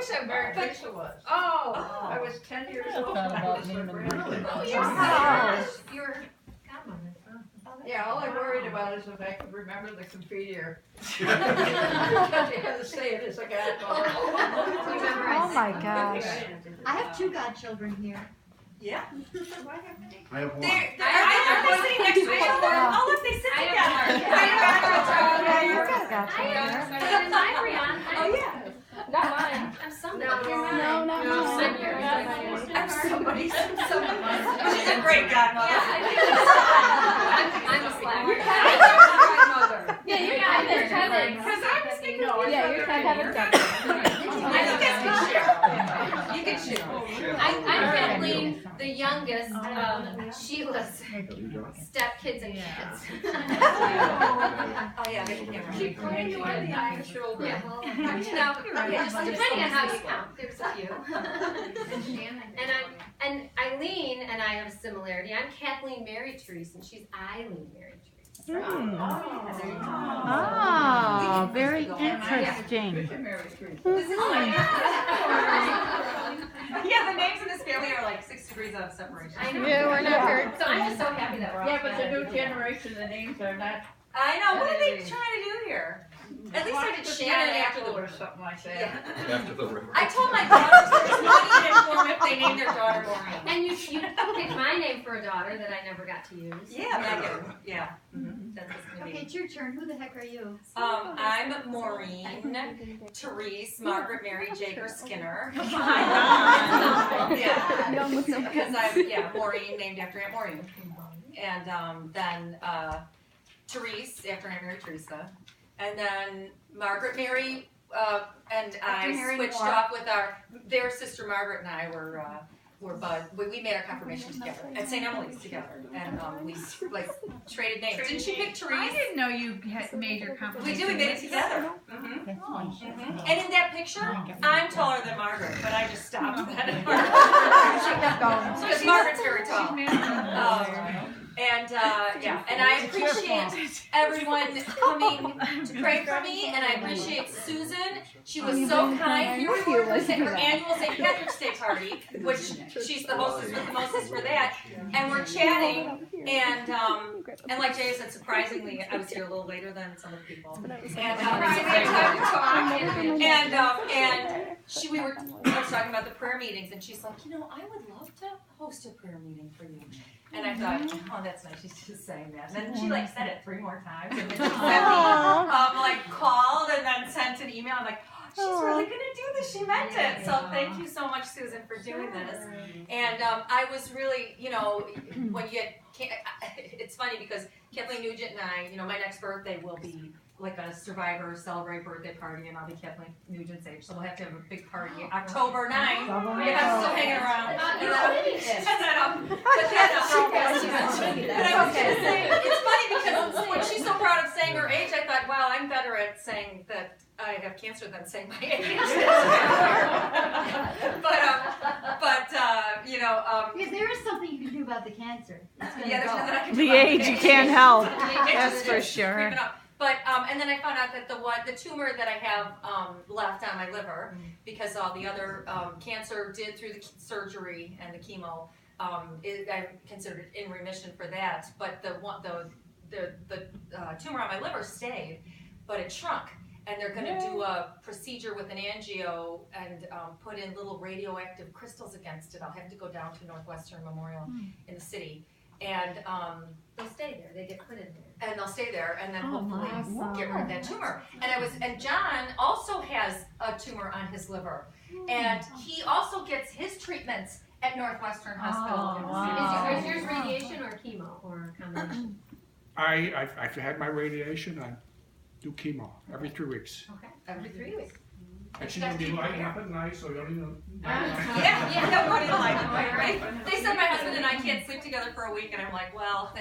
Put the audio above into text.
wish I married Lisa was. Oh, I was 10 years I old. thought when I about was me her in the grandmother. morning. Oh, You're godmother. Yeah, all I worried about is if I could remember the confiteor. You had to say it as a godmother. Oh my gosh. I have 2 godchildren here. Yeah. I have one. Are they sitting next to each other? Oh, look, they sit together. Yeah, you've got a godfather. Oh, yeah. Not mine. I'm somebody. No, not mine. I'm somebody. She's a great godmother. I'm a slacker. Yeah, you got it. Because I was thinking, Yeah, you're kind of having something. I think that's good share. You can share. I'm Kathleen, the youngest of Sheila's stepkids and kids. Oh, yeah, they can Keep playing you on the eye shoulder. Yeah, well, you know, just depending on how you count, there's a few. And Eileen and I have a similarity. I'm Kathleen Mary Therese, and she's Eileen Mary Therese. Oh, very interesting. Yeah, the names in this family are like 6 degrees of separation. I know. Yeah, we're not hurt. So I'm just so happy that we're all Yeah, but the together. new generation, the names are not. I know. What are they trying to do here? At least I did Shannon after the or something like that. After the river. I told my daughters there's money in for them if they name their daughter Maureen. And you picked my name for a daughter that I never got to use. Yeah, Megan. Yeah. That's what's gonna Okay, be. it's your turn. Who the heck are you? I'm Maureen Therese Margaret Mary Jager Skinner. Yeah. Young with no Because I'm Maureen named after Aunt Maureen. And then Therese after Aunt Mary Teresa. And then Margaret Mary and I Mary switched Moore. off with their sister Margaret and I were bud. We made our confirmation together at St. Emily's together, and we like traded names. Didn't she pick I Therese? didn't know you had made your confirmation. We do. We made it together. And in that picture, I'm taller than Margaret, but I just stopped then. She kept going. Because Margaret's very tall. And I appreciate everyone coming to pray for me, and I appreciate Susan. She was so kind. Here we were at her annual St. Patrick's Day party, which she's the hostess with the mostest for that, and we're chatting, and like Jay said, surprisingly, I was here a little later than some of the people, and we had time to talk, and we were talking about the prayer meetings, and she's like, I would love to host a prayer meeting for you. And I thought, oh, that's nice. She's just saying that. And then she said it 3 more times. And then she sent me, called and then sent an email. I'm like, oh, she's really gonna do this. She meant it. So thank you so much, Susan, for doing this. And I was really, when you it's funny because Kathleen Nugent and I, my next birthday will be like a Survivor Celebrate birthday party, and I'll be Kathleen Nugent's age, so we'll have to have a big party October 9th. If I'm still hanging around. But I was gonna say, it's funny because when she's so proud of saying her age, I thought, wow, I'm better at saying that I have cancer than saying my age. If there is something you can do about the cancer, it's gonna there's go. nothing I can do The about age you can't help. It's That's just for creeping sure. up. But and then I found out that the tumor that I have left on my liver, because all the other cancer did through the surgery and the chemo, I'm considered in remission for that. But the tumor on my liver stayed, but it shrunk. And they're going to do a procedure with an angio and put in little radioactive crystals against it. I'll have to go down to Northwestern Memorial in the city. And They'll stay there. They get put in there. and they'll stay there, and then Oh, hopefully awesome. get rid of that tumor. And John also has a tumor on his liver, and he also gets his treatments at Northwestern Hospital. Oh, wow. Is yours radiation or chemo or a combination? I've had my radiation. I do chemo every 3 weeks. Okay, every 3 weeks. And she's gonna be lighting up at night, so you don't even. Yeah, what do you like? Right? They said my husband and I can't sleep together for a week, and I'm like, well.